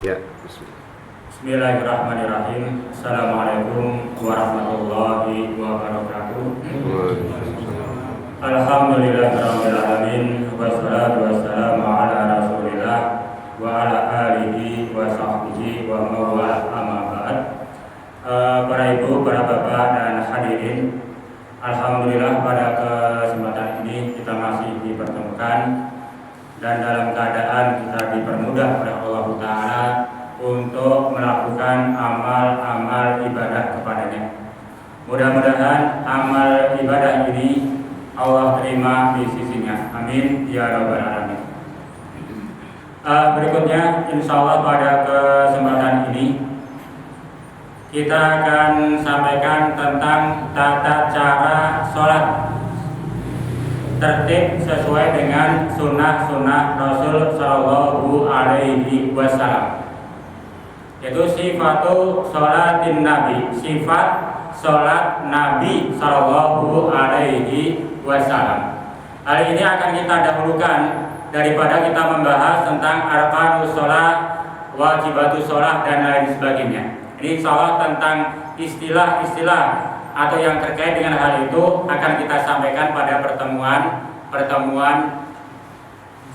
Ya, Bismillahirrahmanirrahim. Assalamualaikum warahmatullahi wabarakatuh. Alhamdulillahirabbil alamin. Wassalatu wassalamu ala Rasulillah wa ala alihi wa sahbihi wa mawala amma ba'd. Para ibu, para bapak dan hadirin, alhamdulillah pada kesempatan ini kita masih dipertemukan dan dalam keadaan kita dipermudah oleh Allah Ta'ala untuk melakukan amal-amal ibadah kepadanya. Mudah-mudahan amal ibadah ini Allah terima di sisinya. Amin ya rabbal alamin. Berikutnya insya Allah pada kesempatan ini kita akan sampaikan tentang tata cara sholat tertib sesuai dengan sunnah-sunnah Rasul Shallallahu Alaihi Wasallam, yaitu sifatu sholatin Nabi, sifat sholat Nabi Shallallahu Alaihi Wasallam. Hal ini akan kita dahulukan daripada kita membahas tentang arkanus sholat, wajibatus sholat dan lain sebagainya. Ini sholat tentang istilah-istilah atau yang terkait dengan hal itu akan kita sampaikan pada pertemuan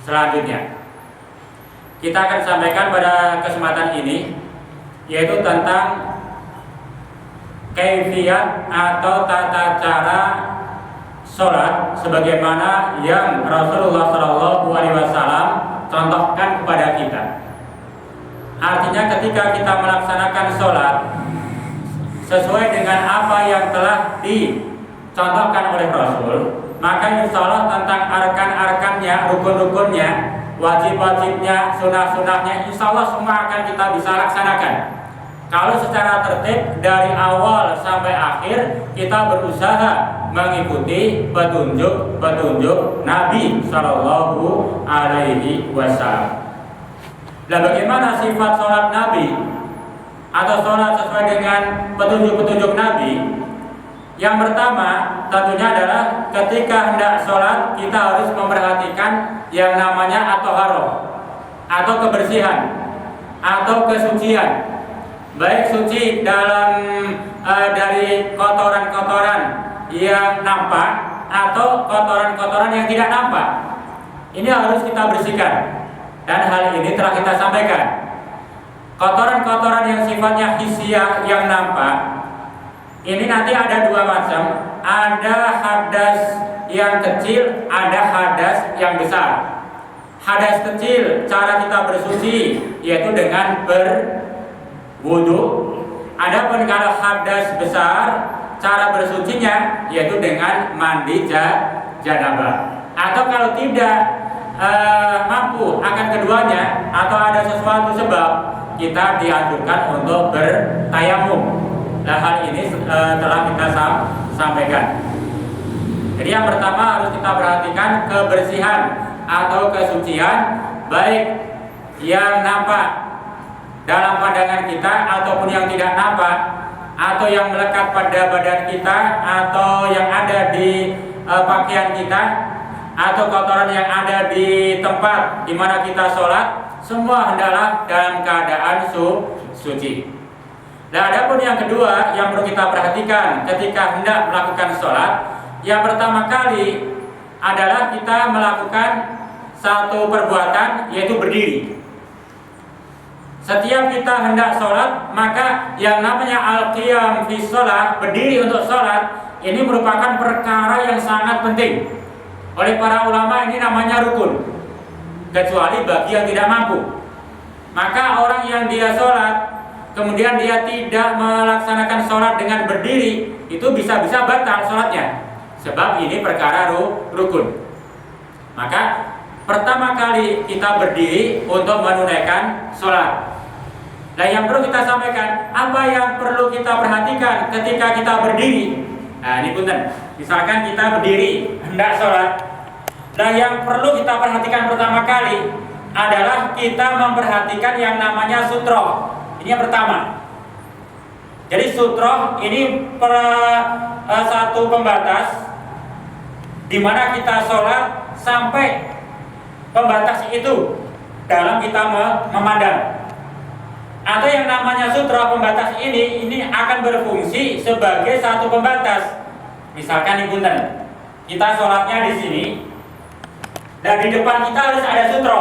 selanjutnya. Kita akan sampaikan pada kesempatan ini yaitu tentang kaifiyat atau tata cara sholat sebagaimana yang Rasulullah SAW contohkan kepada kita. Artinya ketika kita melaksanakan sholat sesuai dengan apa yang telah dicontohkan oleh Rasul, maka insya Allah tentang arkan-arkannya, rukun-rukunnya, wajib-wajibnya, sunah-sunahnya, insya Allah semua akan kita bisa laksanakan. Kalau secara tertib dari awal sampai akhir kita berusaha mengikuti petunjuk Nabi Shallallahu Alaihi Wasallam. Nah, bagaimana sifat sholat Nabi atau sholat sesuai dengan petunjuk-petunjuk Nabi? Yang pertama tentunya adalah ketika hendak sholat kita harus memperhatikan yang namanya at-thaharah atau kebersihan atau kesucian, baik suci dalam dari kotoran-kotoran yang nampak atau kotoran-kotoran yang tidak nampak. Ini harus kita bersihkan dan hal ini telah kita sampaikan. Kotoran-kotoran yang sifatnya hisiah yang nampak ini nanti ada dua macam, ada hadas yang kecil, ada hadas yang besar. Hadas kecil cara kita bersuci yaitu dengan berwudu. Adapun kalau hadas besar cara bersucinya yaitu dengan mandi janabah. Atau kalau tidak mampu akan keduanya atau ada sesuatu sebab, kita dianjurkan untuk bertayamum. Nah, hal ini telah kita sampaikan. Jadi yang pertama harus kita perhatikan kebersihan atau kesucian, baik yang nampak dalam pandangan kita ataupun yang tidak nampak, atau yang melekat pada badan kita, atau yang ada di pakaian kita, atau kotoran yang ada di tempat di mana kita sholat. Semua hendaklah dalam keadaan suci. Nah, adapun yang kedua yang perlu kita perhatikan ketika hendak melakukan sholat, yang pertama kali adalah kita melakukan satu perbuatan yaitu berdiri. Setiap kita hendak sholat, maka yang namanya al-qiyam fi sholat, berdiri untuk sholat, ini merupakan perkara yang sangat penting. Oleh para ulama ini namanya rukun, kecuali bagi yang tidak mampu. Maka orang yang dia sholat kemudian dia tidak melaksanakan sholat dengan berdiri, itu bisa-bisa batal sholatnya, sebab ini perkara rukun. Maka pertama kali kita berdiri untuk menunaikan sholat. Nah, yang perlu kita sampaikan, apa yang perlu kita perhatikan ketika kita berdiri? Nah, ini punten, misalkan kita berdiri hendak sholat. Nah, yang perlu kita perhatikan pertama kali adalah kita memperhatikan yang namanya sutroh. Ini yang pertama. Jadi sutroh ini satu pembatas di mana kita sholat sampai pembatas itu dalam kita memandang. sutra pembatas ini akan berfungsi sebagai satu pembatas. Misalkan nih punten, kita sholatnya di sini, dan di depan kita harus ada sutra.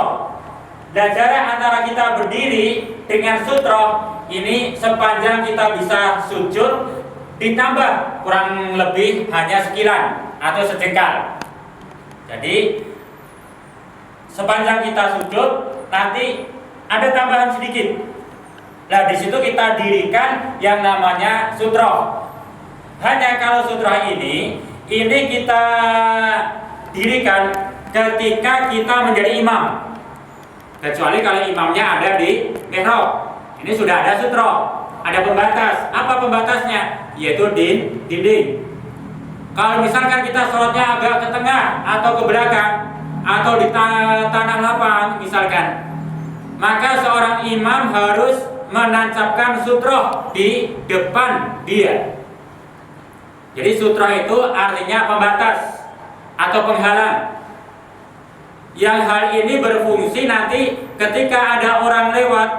Dan jarak antara kita berdiri dengan sutra ini sepanjang kita bisa sujud ditambah kurang lebih hanya sekilan atau sejengkal. Jadi sepanjang kita sujud nanti ada tambahan sedikit. Nah di situ kita dirikan yang namanya sutra. Hanya kalau sutra ini kita dirikan ketika kita menjadi imam. Kecuali kalau imamnya ada di mihrab. Ini sudah ada sutra, ada pembatas. Apa pembatasnya? Yaitu dinding. Kalau misalkan kita sholatnya agak ke tengah atau ke belakang atau di tanah lapang misalkan, maka seorang imam harus menancapkan sutra di depan dia. Jadi sutra itu artinya pembatas atau penghalang. Yang hal ini berfungsi nanti ketika ada orang lewat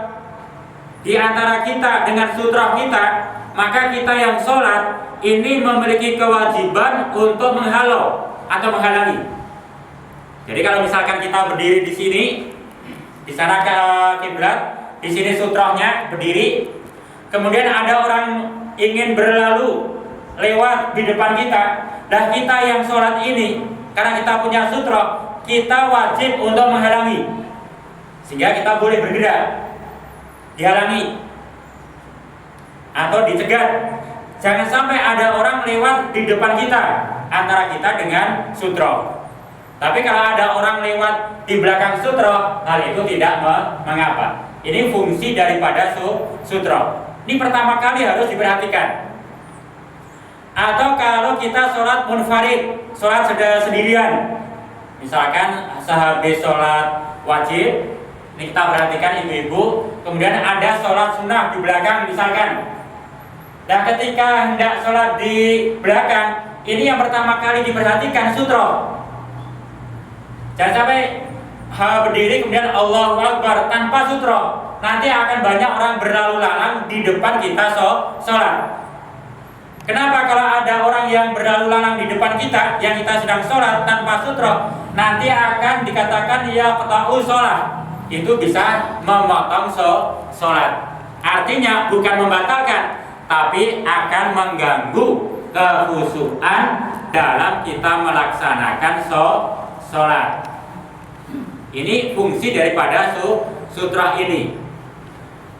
di antara kita dengan sutra kita, maka kita yang sholat ini memiliki kewajiban untuk menghalau atau menghalangi. Jadi kalau misalkan kita berdiri di sini, di sana ke kiblat, di sini sutranya berdiri, kemudian ada orang ingin berlalu lewat di depan kita, dan kita yang sholat ini karena kita punya sutra, kita wajib untuk menghalangi, sehingga kita boleh bergerak, dihalangi atau dicegat. Jangan sampai ada orang lewat di depan kita antara kita dengan sutra. Tapi kalau ada orang lewat di belakang sutra, hal itu tidak mengapa. Ini fungsi daripada sutra. Ini pertama kali harus diperhatikan. Atau kalau kita sholat munfarid, sholat sendirian, misalkan sehabis sholat wajib, ini kita perhatikan ibu-ibu, kemudian ada sholat sunnah di belakang misalkan. Dan ketika hendak sholat di belakang, ini yang pertama kali diperhatikan sutra. Jangan sampai berdiri kemudian Allahu Akbar tanpa sutra. Nanti akan banyak orang berlalu lalang di depan kita sholat. Kenapa? Kalau ada orang yang berlalu lalang di depan kita, yang kita sedang sholat tanpa sutra, nanti akan dikatakan ya qata'u sholat. Itu bisa memotong sholat. Artinya bukan membatalkan, tapi akan mengganggu kekhusyuan dalam kita melaksanakan sholat. Ini fungsi daripada sutra ini.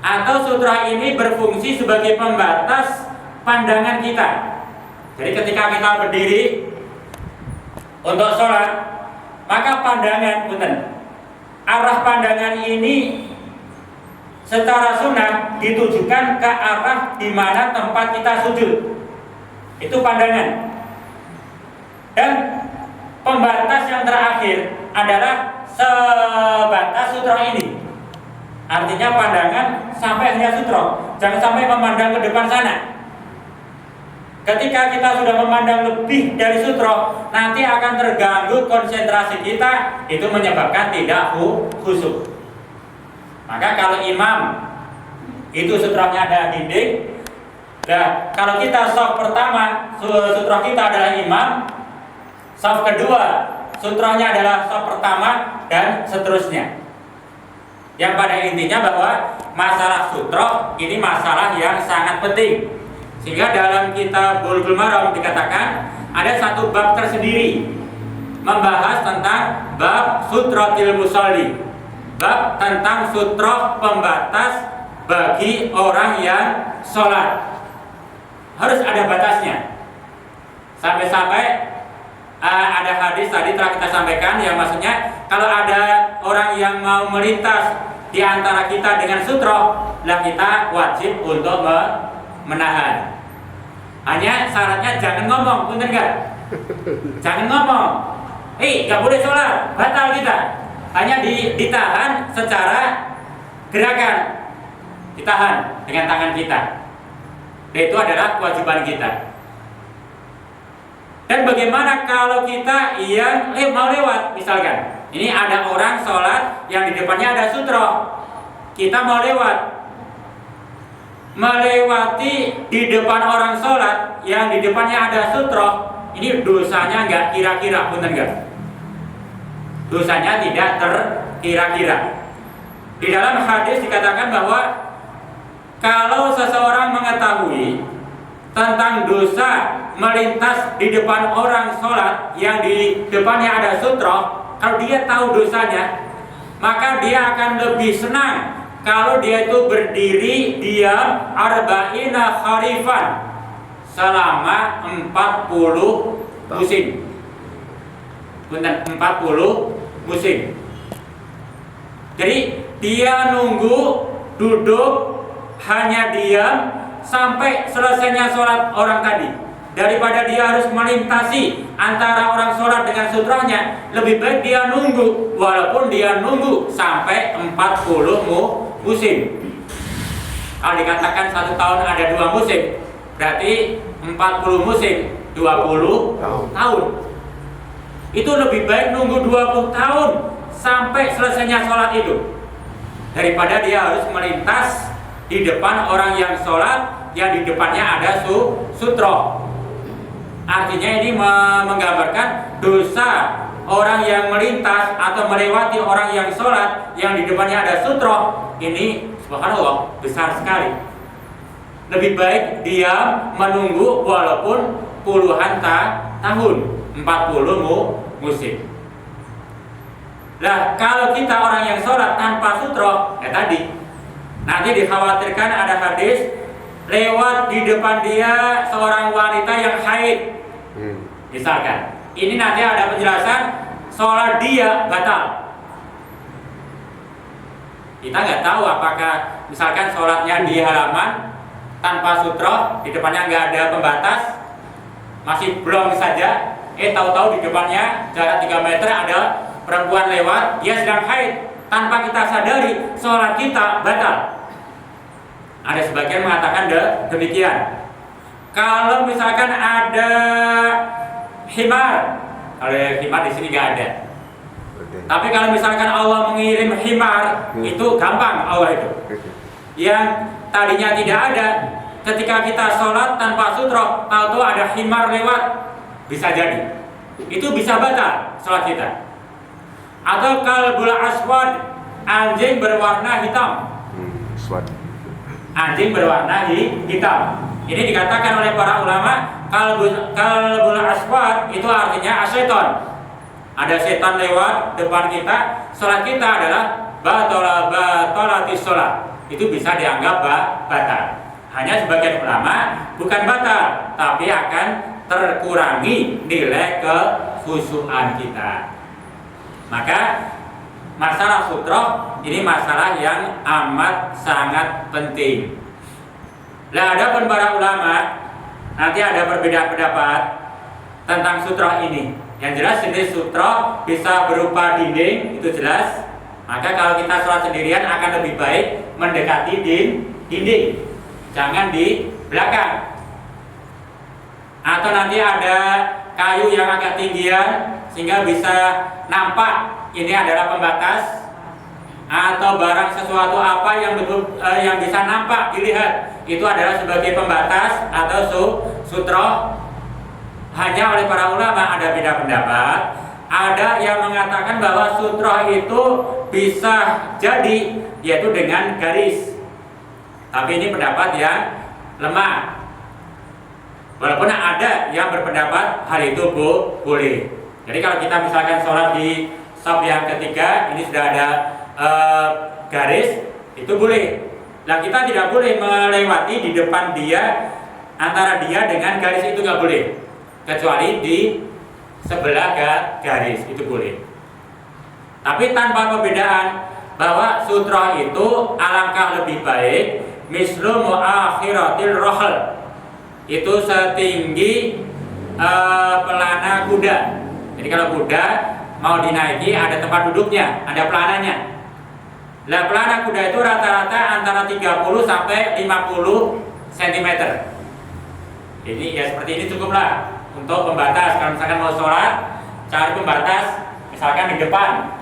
Atau sutra ini berfungsi sebagai pembatas pandangan kita. Jadi ketika kita berdiri untuk sholat, maka pandangan, arah pandangan ini secara sunnah ditujukan ke arah di mana tempat kita sujud. Itu pandangan. Dan pembatas yang terakhir adalah sebatas sutra ini. Artinya pandangan sampai hanya sutra, jangan sampai memandang ke depan sana. Ketika kita sudah memandang lebih dari sutra, nanti akan terganggu konsentrasi kita, itu menyebabkan tidak khusyuk. Maka kalau imam itu sutranya ada dinding, nah kalau kita shaf pertama sutra kita adalah imam, shaf kedua sutranya adalah shaf pertama, dan seterusnya. Yang pada intinya bahwa masalah sutra ini masalah yang sangat penting. Sehingga dalam kitab Bulughul Maram dikatakan ada satu bab tersendiri membahas tentang bab sutratil musalli, bab tentang sutra pembatas bagi orang yang sholat. Harus ada batasnya. Sampai-sampai ada hadis tadi telah kita sampaikan yang maksudnya kalau ada orang yang mau melintas di antara kita dengan sutra, lah kita wajib untuk menahan. Hanya syaratnya jangan ngomong, bener nggak? Jangan ngomong, nggak boleh sholat, batal kita. Hanya ditahan secara gerakan, ditahan dengan tangan kita. Itu adalah kewajiban kita. Dan bagaimana kalau kita yang mau lewat, misalkan, ini ada orang sholat yang di depannya ada sutra, kita mau lewat. melewati di depan orang sholat yang di depannya ada sutroh, ini dosanya nggak kira-kira, bener nggak? Dosanya tidak terkira-kira. Di dalam hadis dikatakan bahwa kalau seseorang mengetahui tentang dosa melintas di depan orang sholat yang di depannya ada sutroh, kalau dia tahu dosanya, maka dia akan lebih senang kalau dia itu berdiri diam arba'ina kharifan selama 40 musim. Benar, 40 musim. Jadi dia nunggu duduk hanya diam sampai selesainya sholat orang tadi, daripada dia harus melintasi antara orang sholat dengan sutrahnya. Lebih baik dia nunggu, walaupun dia nunggu sampai 40 musim. Kalau dikatakan 1 tahun ada 2 musim, berarti 40 musim 20 tahun. Itu lebih baik nunggu 20 tahun sampai selesainya sholat itu, daripada dia harus melintas di depan orang yang sholat yang di depannya ada sutroh. Artinya ini menggambarkan dosa orang yang melintas atau melewati orang yang sholat yang di depannya ada sutroh. Ini subhanallah besar sekali. Lebih baik dia menunggu walaupun puluhan tahun, 40 musim. Nah, kalau kita orang yang sholat tanpa sutroh, tadi nanti dikhawatirkan ada hadis lewat di depan dia seorang wanita yang haid. Misalkan, ini nanti ada penjelasan sholat dia batal. Kita nggak tahu apakah misalkan sholatnya di halaman tanpa sutroh, di depannya nggak ada pembatas, masih blong saja. Tahu-tahu di depannya jarak 3 meter ada perempuan lewat, dia sedang haid. Tanpa kita sadari, sholat kita batal. Ada sebagian mengatakan demikian. Kalau misalkan ada himar, kalau himar di sini nggak ada. Tapi kalau misalkan Allah mengirim himar, itu gampang Allah itu. Yang tadinya tidak ada, ketika kita sholat tanpa sutroh, tahu-tahu ada himar lewat, bisa jadi. Itu bisa batal sholat kita. Atau kalbul aswad, anjing berwarna hitam. Anjing berwarna hitam. Ini dikatakan oleh para ulama, kalbul aswad itu artinya asyaiton. Ada setan lewat depan kita, sholat kita adalah batolatis sholat. Itu bisa dianggap batal. Hanya sebagian ulama bukan batal, tapi akan terkurangi nilai kekhusyuan kita. Maka masalah sutroh ini masalah yang amat sangat penting. Nah, ada pun para ulama nanti ada perbedaan pendapat tentang sutroh ini. Yang jelas jenis sutroh bisa berupa dinding, itu jelas. Maka kalau kita sholat sendirian akan lebih baik mendekati dinding, jangan di belakang. Atau nanti ada kayu yang agak tinggian sehingga bisa nampak ini adalah pembatas, atau barang sesuatu apa yang bisa nampak dilihat itu adalah sebagai pembatas atau sutroh. Hanya oleh para ulama ada beda pendapat. Ada yang mengatakan bahwa sutroh itu bisa jadi yaitu dengan garis. Tapi ini pendapat yang lemah. Walaupun ada yang berpendapat hal itu boleh. Jadi kalau kita misalkan sholat di saf yang ketiga, ini sudah ada garis, itu boleh. Nah, kita tidak boleh melewati di depan dia, antara dia dengan garis itu nggak boleh, kecuali di sebelah garis itu boleh. Tapi tanpa perbedaan bahwa sutroh itu alangkah lebih baik mislu muakhiratil rohal, itu setinggi pelana kuda. Jadi kalau kuda mau dinaiki ada tempat duduknya, ada pelananya. Nah, pelana kuda itu rata-rata antara 30 sampai 50 cm. Ini ya seperti ini cukuplah untuk pembatas. Kalau misalkan mau sholat, cari pembatas misalkan di depan.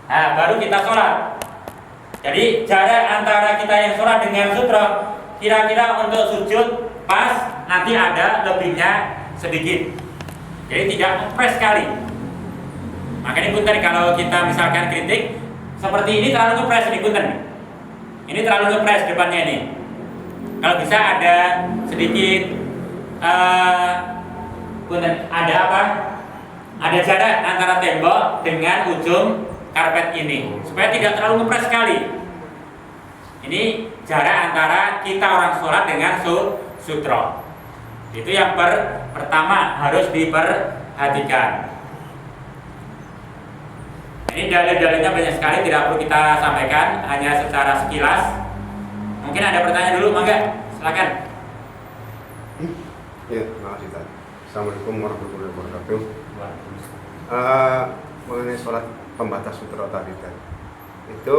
Nah, baru kita sholat. Jadi jarak antara kita yang sholat dengan sutroh kira-kira untuk sujud pas, nanti ada lebihnya sedikit. Jadi tidak ngepres sekali. Makanya punten kalau kita misalkan kritik seperti ini terlalu ngepres ini punten. Ini terlalu ngepres depannya ini. Kalau bisa ada sedikit punten, ada apa? Ada jarak antara tembok dengan ujung karpet ini supaya tidak terlalu ngepres sekali. Ini jarak antara kita orang sholat dengan sutro. Itu yang pertama harus diperhatikan. Ini dalil-dalilnya banyak sekali, tidak perlu kita sampaikan, hanya secara sekilas. Mungkin ada pertanyaan dulu, mangga, silakan. Ya, terima kasih Ustaz. Assalamualaikum warahmatullahi wabarakatuh. Mengenai sholat pembatas sutro tadi kan, itu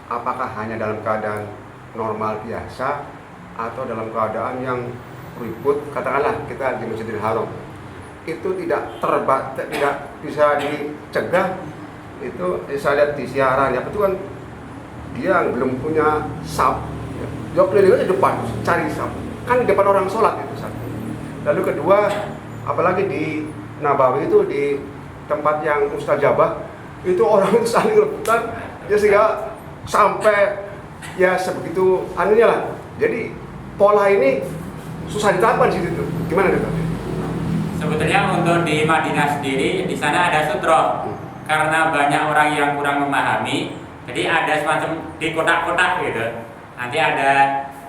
apakah hanya dalam keadaan normal biasa atau dalam keadaan yang ribut? Katakanlah kita di Masjidil Haram, itu tidak bisa dicegah. Itu saya lihat di siaran ya, itu kan dia belum punya saf, ya. Dia keliling aja depan cari saf, kan di depan orang sholat itu satu. Lalu kedua, apalagi di Nabawi itu di tempat yang mustajabah, itu orang itu saling rebutan, ya sehingga sampai ya sebegitu anunya lah. Jadi pola ini susah diterapkan di situ. Gimana itu? Sebetulnya untuk di Madinah sendiri, di sana ada sutro. Karena banyak orang yang kurang memahami, jadi ada semacam di kotak-kotak gitu. Nanti ada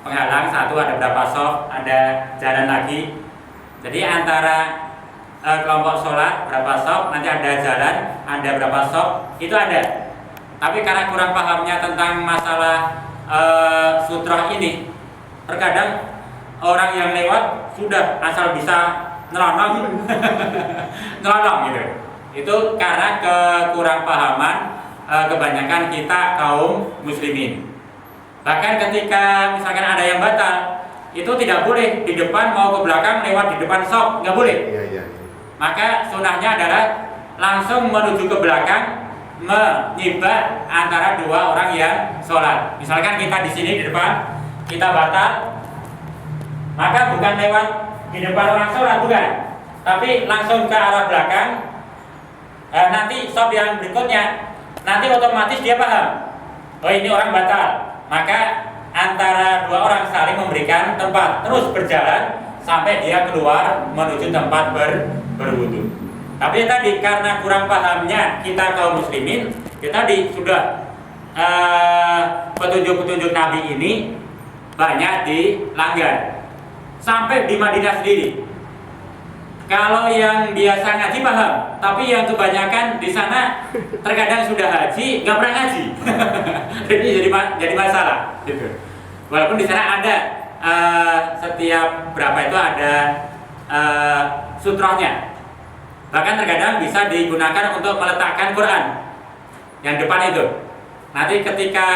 penghalang satu, ada berapa soft, ada jalan lagi. Jadi antara kelompok sholat berapa soft, nanti ada jalan, ada berapa soft, itu ada. Tapi karena kurang pahamnya tentang masalah sutroh ini, terkadang orang yang lewat sudah asal bisa nelonong, nelonong gitu. Itu karena kekurang pahaman kebanyakan kita kaum muslimin. Bahkan ketika misalkan ada yang batal, itu tidak boleh di depan mau ke belakang lewat di depan shop, nggak boleh. Iya. Maka sunahnya adalah langsung menuju ke belakang, menyibak antara dua orang yang sholat. Misalkan kita di sini di depan, kita batal, maka bukan lewat di depan orang sholat, bukan, tapi langsung ke arah belakang. Nanti shop yang berikutnya, nanti otomatis dia paham, oh ini orang batal. Maka antara dua orang saling memberikan tempat, terus berjalan sampai dia keluar menuju tempat berwudu. Tapi tadi karena kurang pahamnya kita kaum muslimin, kita tadi sudah petunjuk-petunjuk Nabi ini banyak dilanggar. Sampai di Madinah sendiri, kalau yang biasa ngaji paham, tapi yang kebanyakan di sana terkadang sudah haji nggak pernah ngaji. jadi masalah gitu. Walaupun di sana ada setiap berapa itu ada sutrohnya. Bahkan terkadang bisa digunakan untuk meletakkan Quran yang depan itu. Nanti ketika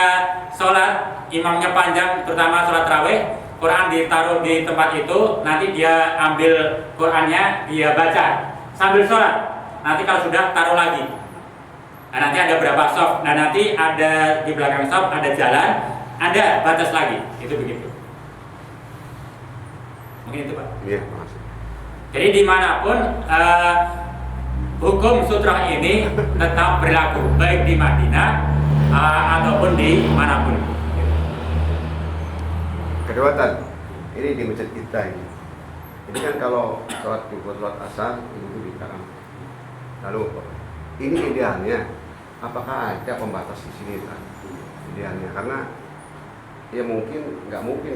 sholat imamnya panjang, terutama sholat tarawih, Quran ditaruh di tempat itu, nanti dia ambil Qurannya, dia baca sambil sholat. Nanti kalau sudah taruh lagi. Nah, nanti ada berapa soft. Nah, nanti ada di belakang soft ada jalan, ada batas lagi. Itu begitu. Mungkin itu Pak. Iya, makasih. Jadi dimanapun hukum sutrah ini tetap berlaku, baik di Madinah ataupun di manapun. Kedua ini di masjid kita ini. Ini kan kalau sholat Jumat, sholat asar itu di belakang. Lalu ini idealnya, apakah ada pembatas di sini kan? Idealnya karena ya mungkin nggak mungkin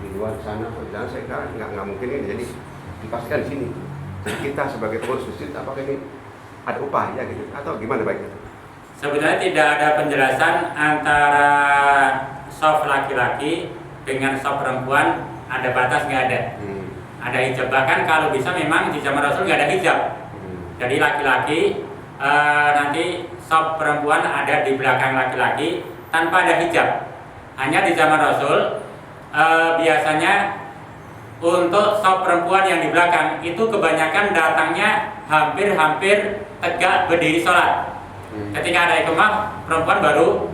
di luar sana, di sana saya nggak mungkin ini. Jadi dipastikan di sini. Jadi kita sebagai pengurus masjid, apakah ini ada upaya gitu atau gimana baiknya? Sebenarnya tidak ada penjelasan antara soft laki-laki dengan soft perempuan ada batas, nggak ada. Ada hijab, bahkan kalau bisa memang di zaman Rasul nggak ada hijab. Jadi laki-laki nanti soft perempuan ada di belakang laki-laki tanpa ada hijab. Hanya di zaman Rasul biasanya untuk soft perempuan yang di belakang itu kebanyakan datangnya hampir tegak berdiri sholat. Ketika ada iqamah, perempuan baru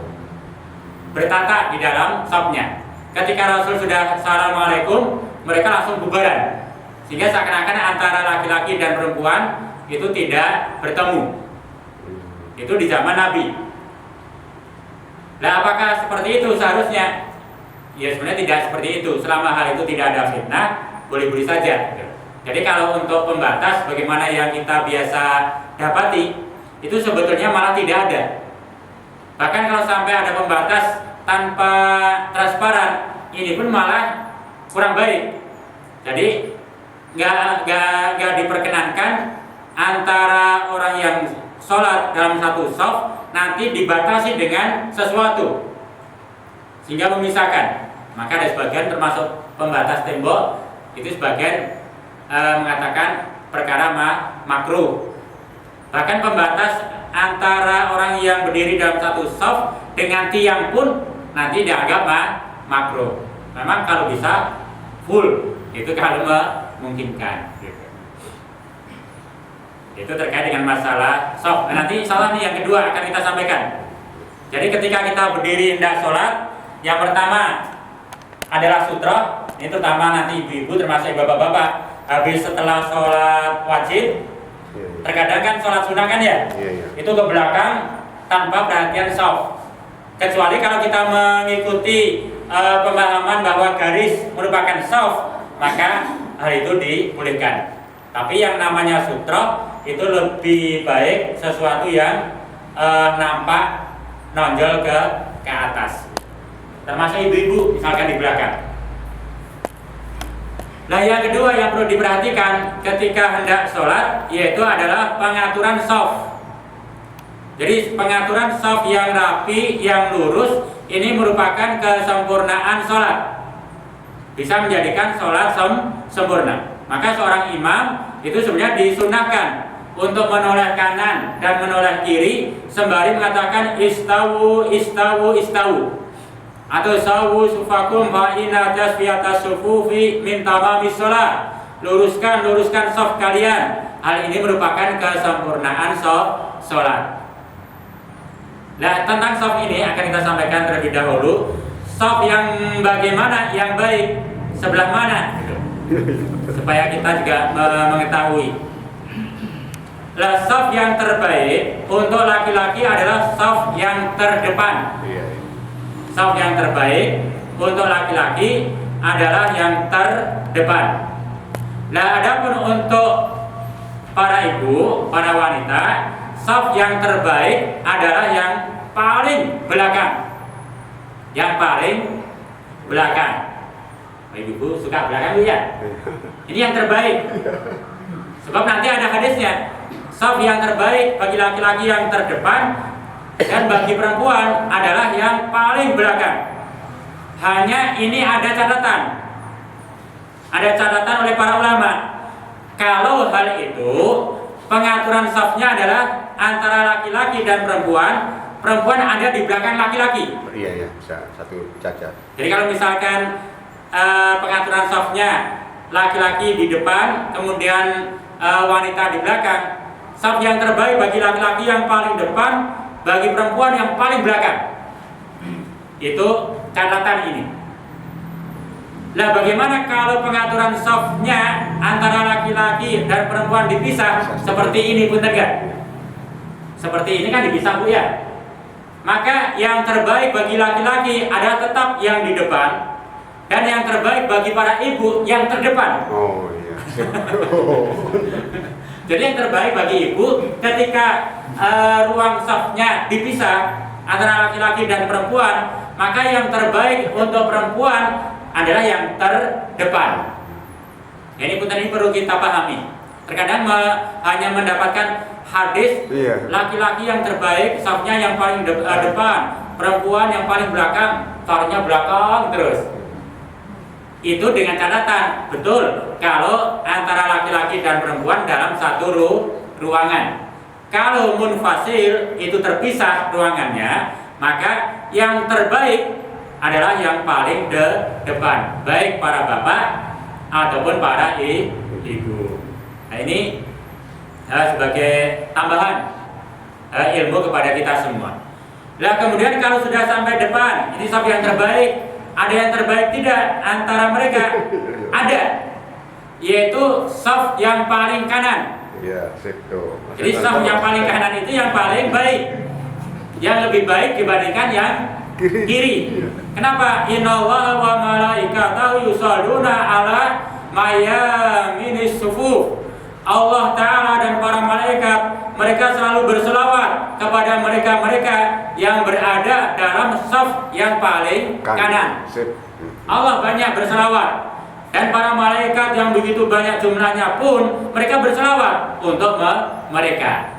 bertata di dalam softnya. ketika Rasul sudah assalamualaikum, mereka langsung bubaran, sehingga seakan-akan antara laki-laki dan perempuan itu tidak bertemu. Itu di zaman Nabi. Nah, apakah seperti itu seharusnya? Ya sebenarnya tidak seperti itu. Selama hal itu tidak ada fitnah, boleh-boleh saja. Jadi kalau untuk pembatas bagaimana yang kita biasa dapati, itu sebetulnya malah tidak ada. Bahkan kalau sampai ada pembatas tanpa transparan, ini pun malah kurang baik. Jadi nggak diperkenankan antara orang yang sholat dalam satu shaf nanti dibatasi dengan sesuatu sehingga memisahkan. Maka ada sebagian termasuk pembatas tembok itu sebagian mengatakan perkara makruh. Bahkan pembatas antara orang yang berdiri dalam satu shaf dengan tiang pun nanti dianggap makruh. Memang kalau bisa full, itu kalau memungkinkan. Itu terkait dengan masalah shaf. Nanti insya Allah yang kedua akan kita sampaikan. Jadi ketika kita berdiri hendak sholat, yang pertama adalah sutra. Ini terutama nanti ibu-ibu termasuk bapak-bapak habis setelah sholat wajib, terkadang kan sholat sunnah kan ya, itu ke belakang tanpa perhatian shaf. Kecuali kalau kita mengikuti pemahaman bahwa garis merupakan shaf, maka hal itu dibolehkan. Tapi yang namanya sutra itu lebih baik sesuatu yang nampak nonjol ke atas, termasuk ibu-ibu misalkan di belakang. Nah, yang kedua yang perlu diperhatikan ketika hendak sholat yaitu adalah pengaturan shaf. Jadi pengaturan shaf yang rapi, yang lurus, ini merupakan kesempurnaan sholat, bisa menjadikan sholat sempurna. Maka seorang imam itu sebenarnya disunahkan untuk menoleh kanan dan menoleh kiri sembari mengatakan istawu istawu istawu, atau sawu sufakum fa inna tasfiyatas sufufi min tamamis shalah. Luruskan shaf kalian. Hal ini merupakan kesempurnaan sholat. Nah, tentang shaf ini akan kita sampaikan terlebih dahulu. Shaf yang bagaimana yang baik, sebelah mana gitu, supaya kita juga mengetahui. Nah, shaf yang terbaik untuk laki-laki adalah shaf yang terdepan. Shaf yang terbaik untuk laki-laki adalah yang terdepan. Nah, adapun untuk para ibu, para wanita, shaf yang terbaik adalah yang paling belakang. Yang paling belakang. Ibu suka belakang ya? Ini yang terbaik. Sebab nanti ada hadisnya. Shaf yang terbaik bagi laki-laki yang terdepan, dan bagi perempuan adalah yang paling belakang. Hanya ini ada catatan. Ada catatan oleh para ulama. Kalau hal itu pengaturan shafnya adalah antara laki-laki dan perempuan ada di belakang laki-laki. Iya, bisa satu cacat. Jadi kalau misalkan pengaturan shafnya laki-laki di depan, kemudian wanita di belakang, shaf yang terbaik bagi laki-laki yang paling depan, bagi perempuan yang paling belakang. Itu catatan ini. Nah, bagaimana kalau pengaturan shafnya antara laki-laki dan perempuan dipisah seperti ini, punten kan? Seperti ini kan dipisah, Bu ya. Maka yang terbaik bagi laki-laki adalah tetap yang di depan, dan yang terbaik bagi para ibu yang terdepan. Oh iya. Jadi yang terbaik bagi ibu ketika ruang shafnya dipisah antara laki-laki dan perempuan, maka yang terbaik untuk perempuan adalah yang terdepan. Ini pun tadi perlu kita pahami. Terkadang hanya mendapatkan hadis laki-laki yang terbaik shafnya yang paling depan, perempuan yang paling belakang, taruhnya belakang terus. Itu dengan catatan betul kalau antara laki-laki dan perempuan dalam satu ruangan. Kalau munfasil itu terpisah ruangannya, maka yang terbaik adalah yang paling depan, baik para bapak ataupun para ibu. Nah, ini sebagai tambahan ilmu kepada kita semua. Nah, kemudian kalau sudah sampai depan, ini shaf yang terbaik, ada yang terbaik tidak antara mereka? Ada, yaitu saf yang paling kanan. Iya, sip tuh. Jadi saf yang paling kanan itu yang paling baik, yang lebih baik dibandingkan yang kiri. Kenapa? Innallaha wa malaikatahu yusholluna ala mayaminis sufuf. Allah Ta'ala dan para malaikat, mereka selalu berselawat kepada mereka-mereka yang berada dalam saf yang paling kanan. Sip. Allah banyak berselawat, dan para malaikat yang begitu banyak jumlahnya pun mereka berselawat untuk mereka.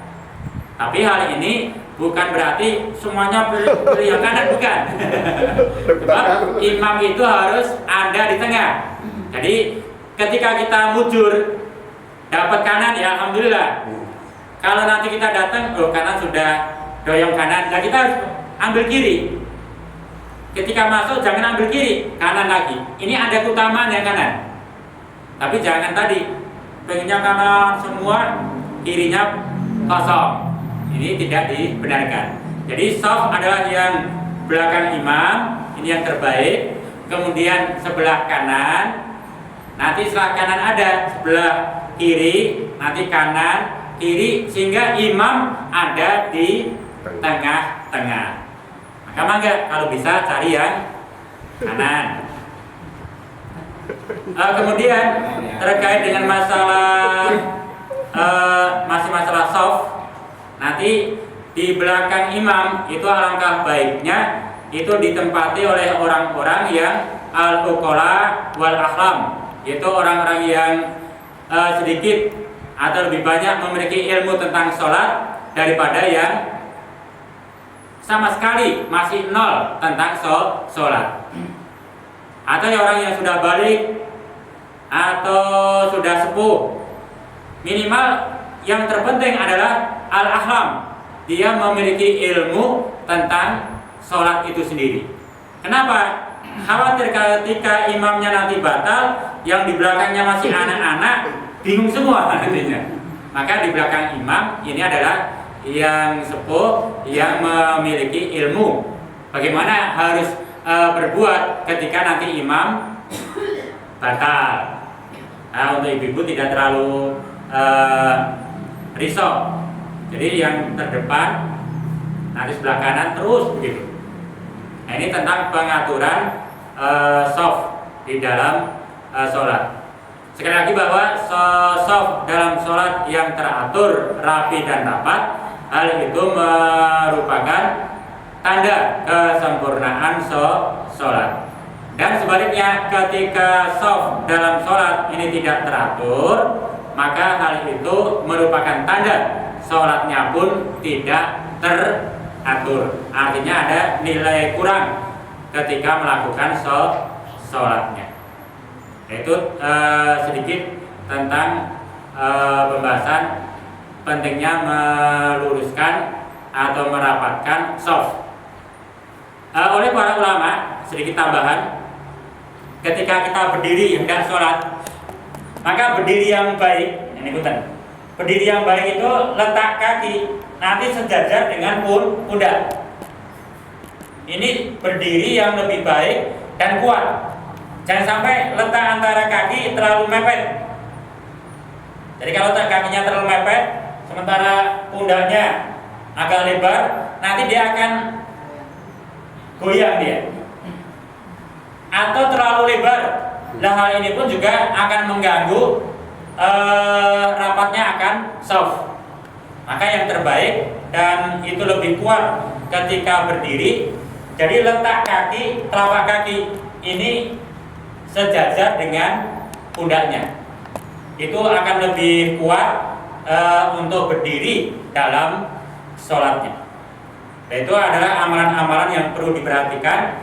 Tapi hal ini bukan berarti semuanya pilih yang kanan, bukan. Sebab imam itu harus ada di tengah. Jadi ketika kita mujur dapat kanan, ya alhamdulillah. Kalau nanti kita datang, kanan sudah doyong kanan, nah kita harus ambil kiri. Ketika masuk jangan ambil kiri, kanan lagi. Ini ada keutamaan yang kanan. Tapi jangan tadi pengennya kanan semua, kirinya kosong. Ini tidak dibenarkan. Jadi saf adalah yang belakang imam, ini yang terbaik. Kemudian sebelah kanan, nanti setelah kanan ada sebelah kiri, nanti kanan, kiri, sehingga imam ada di tengah-tengah. Maka mangga kalau bisa cari yang kanan. Kemudian terkait dengan masalah masih masalah saf, nanti di belakang imam itu alangkah baiknya itu ditempati oleh orang-orang yang al-uqala wal ahlam, yaitu orang-orang yang sedikit atau lebih banyak memiliki ilmu tentang sholat daripada yang sama sekali masih nol tentang sholat. Atau orang yang sudah balik atau sudah sepuh. Minimal yang terpenting adalah al-ahlam, dia memiliki ilmu tentang sholat itu sendiri. Kenapa? Khawatir ketika imamnya nanti batal, yang di belakangnya masih anak-anak, bingung semua nantinya. Maka di belakang imam ini adalah yang sepuh, yang memiliki ilmu bagaimana harus berbuat ketika nanti imam batal. Nah, untuk ibu-ibu tidak terlalu risau. Jadi yang terdepan, nanti sebelah kanan terus begitu. Nah, ini tentang pengaturan shaf di dalam sholat. Sekali lagi bahwa shaf dalam sholat yang teratur, rapi dan rapat, hal itu merupakan tanda kesempurnaan sholat. Dan sebaliknya, ketika shaf dalam sholat ini tidak teratur, maka hal itu merupakan tanda sholatnya pun tidak teratur. Artinya ada nilai kurang ketika melakukan sholatnya. Itu sedikit tentang pembahasan pentingnya meluruskan atau merapatkan shaf. Oleh para ulama, sedikit tambahan, ketika kita berdiri hendak sholat, maka berdiri yang baik, ini ikutan. Berdiri yang baik itu letak kaki nanti sejajar dengan pundak. Ini berdiri yang lebih baik dan kuat. Jangan sampai letak antara kaki terlalu mepet. Jadi kalau letak kakinya terlalu mepet, sementara pundaknya agak lebar, nanti dia akan goyang dia. Atau terlalu lebar, nah hal ini pun juga akan mengganggu rapatnya akan shaf. Maka yang terbaik dan itu lebih kuat ketika berdiri. Jadi letak kaki, telapak kaki ini sejajar dengan pundaknya. Itu akan lebih kuat untuk berdiri dalam sholatnya. Dan itu adalah amalan-amalan yang perlu diperhatikan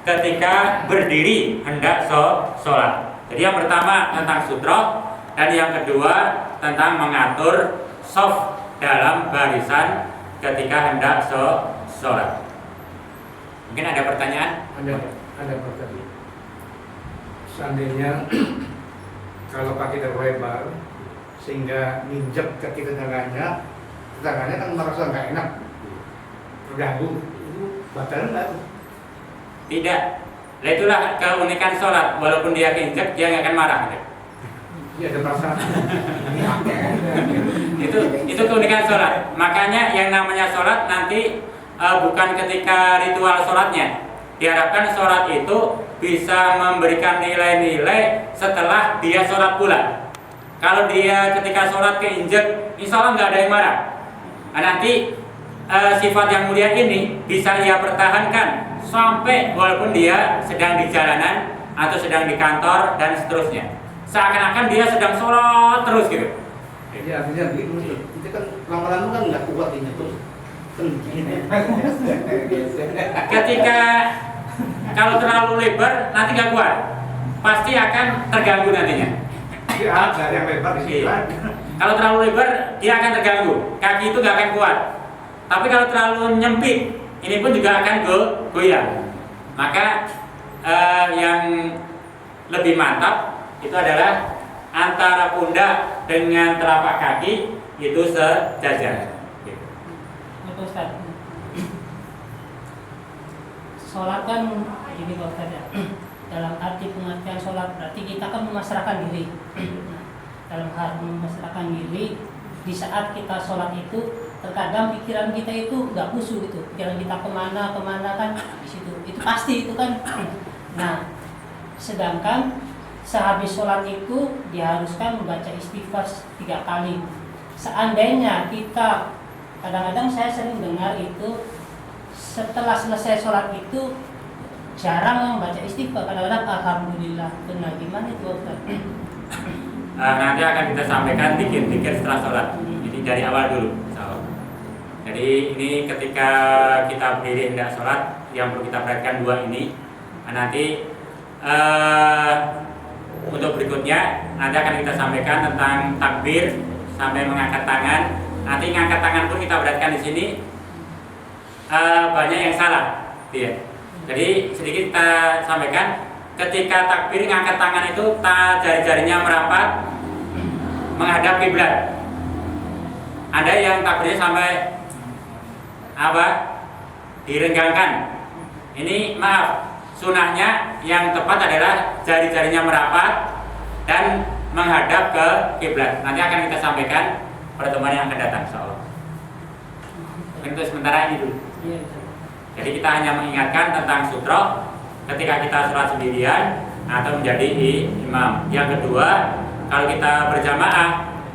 ketika berdiri hendak sholat. Jadi yang pertama tentang sutroh, dan yang kedua tentang mengatur shaf dalam barisan ketika hendak sholat. Mungkin ada pertanyaan? Ada pertanyaan. Seandainya kalau kaki terlebar sehingga nginjek kaki tetangganya kan merasa nggak enak, terganggu, itu batal nggak? Tidak. Nah, itulah keunikan sholat. Walaupun dia keinjek, dia nggak akan marah. Gitu. Iya, ada perasaan. Itu keunikan sholat. Makanya yang namanya sholat nanti bukan ketika ritual sholatnya. Diharapkan sholat itu bisa memberikan nilai-nilai setelah dia sholat pula. Kalau dia ketika sholat keinjek, insya Allah nggak ada yang marah. Nah, nanti sifat yang mulia ini bisa ia pertahankan sampai walaupun dia sedang di jalanan atau sedang di kantor dan seterusnya. Seakan-akan dia sedang sholat terus gitu. Iya, artinya begitu. Itu kan lama-lama kan nggak kuat ini terus. Ketika kalau terlalu lebar nanti nggak kuat, pasti akan terganggu nantinya. Iya, ada yang lebar di sini. Kalau terlalu lebar dia akan terganggu, kaki itu nggak akan kuat. Tapi kalau terlalu nyempit, ini pun juga akan goyang. Maka yang lebih mantap itu adalah antara pundak dengan telapak kaki itu sejajar. Betul, Ustaz. Sholat kan ini Pak Ustaz ya. Dalam arti pengertian sholat berarti kita kan memasrahkan diri. Nah, dalam hal memasrahkan diri, di saat kita sholat itu terkadang pikiran kita itu nggak khusyuk gitu. Pikiran kita kemana kan di situ. Itu pasti itu kan. Nah, sedangkan sehabis sholat itu diharuskan membaca istighfar 3 kali. Seandainya kita, kadang-kadang saya sering dengar itu setelah selesai sholat itu jarang membaca istighfar, kadang-kadang alhamdulillah. Benar, gimana itu Ustaz? Nanti akan kita sampaikan dikir-dikir setelah sholat. Jadi dari awal dulu. Jadi ini ketika kita berdiri hendak sholat, yang perlu kita perhatikan 2 ini. Nanti untuk berikutnya nanti akan kita sampaikan tentang takbir sampai mengangkat tangan. Nanti mengangkat tangan pun kita perhatikan di sini banyak yang salah. Iya. Jadi sedikit kita sampaikan, ketika takbir mengangkat tangan itu jari-jarinya merapat menghadap kiblat. Ada yang takbirnya sampai direnggangkan. Ini maaf, sunahnya yang tepat adalah jari-jarinya merapat dan menghadap ke kiblat. Nanti akan kita sampaikan pertemuan yang akan datang, insyaallah. Untuk sementara ini dulu. Jadi kita hanya mengingatkan tentang sutra ketika kita sholat sendirian atau menjadi imam. Yang kedua, kalau kita berjamaah,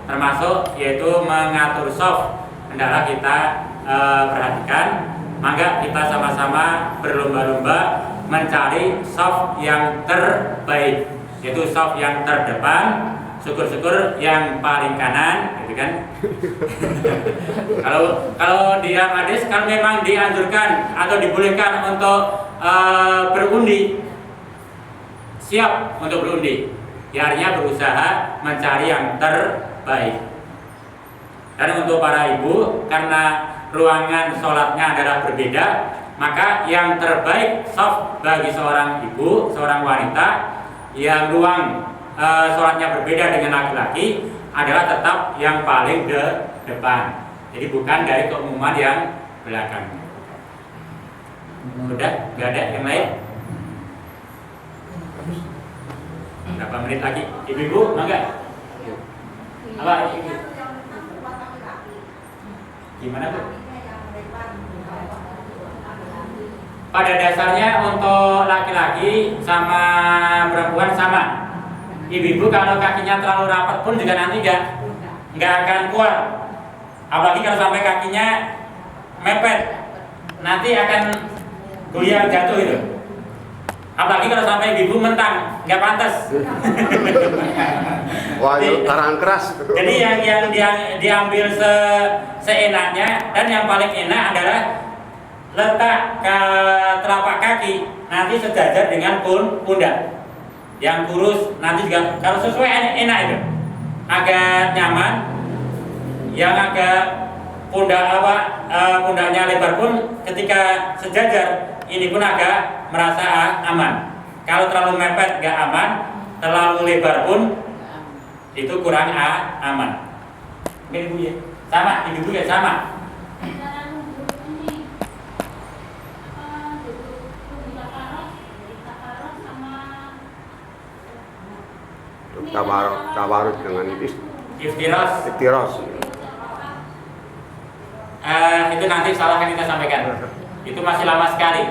termasuk yaitu mengatur shaf, hendaklah kita perhatikan. Maka kita sama-sama berlomba-lomba mencari shaf yang terbaik, yaitu shaf yang terdepan, syukur-syukur yang paling kanan, gitu kan? Kalau di hadis kan memang dianjurkan atau dibolehkan untuk berundi, siap untuk berundi, ya, artinya berusaha mencari yang terbaik. Dan untuk para ibu, karena ruangan sholatnya adalah berbeda, maka yang terbaik shaf bagi seorang ibu, seorang wanita yang ruang sholatnya berbeda dengan laki-laki adalah tetap yang paling depan. Jadi bukan dari keumuman yang belakang. Sudah? Gak ada yang lain? Berapa menit lagi? Ibu-ibu, enggak? Apa? Gimana Bu? Pada dasarnya untuk laki-laki sama perempuan sama. Ibu-ibu kalau kakinya terlalu rapat pun juga nanti nggak akan kuat. Apalagi kalau sampai kakinya mepet, nanti akan goyang jatuh itu. Apalagi kalau sampai ibu mentang, nggak pantas. Wah, itu karang keras. Jadi yang diambil seenaknya, dan yang paling enak adalah letak ke telapak kaki nanti sejajar dengan pundak. Yang kurus nanti juga kalau sesuai enak itu, agak nyaman. Yang agak pundaknya lebar pun ketika sejajar ini pun agak merasa aman. Kalau terlalu mepet gak aman, terlalu lebar pun itu kurang aman. Mungkin ibu ya sama, ibu ya sama. tabarut dengan Iftiras iftiras. itu nanti salah kan kita sampaikan. Itu masih lama sekali.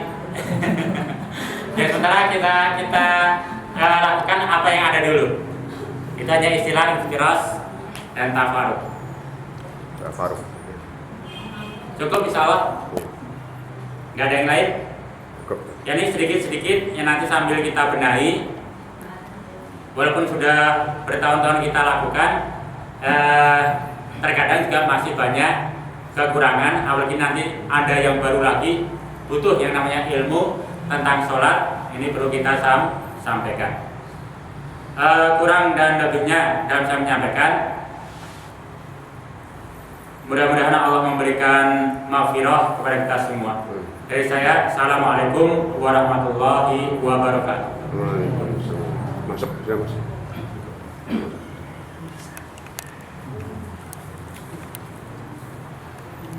Dan sementara kita lakukan apa yang ada dulu. Itu hanya istilah iftiras dan tafaruk. Tabarut. Cukup insyaallah. Nggak ada yang lain. Cukup. Jadi sedikit-sedikit yang nanti sambil kita benahi. Walaupun sudah bertahun-tahun kita lakukan, terkadang juga masih banyak kekurangan. Apalagi nanti ada yang baru lagi butuh yang namanya ilmu tentang sholat. Ini perlu kita sampaikan. Kurang dan lebihnya dalam saya menyampaikan. Mudah-mudahan Allah memberikan maghfirah kepada kita semua. Dari saya, assalamualaikum warahmatullahi wabarakatuh. Waalaikumsalam. Masuk, sudah masuk.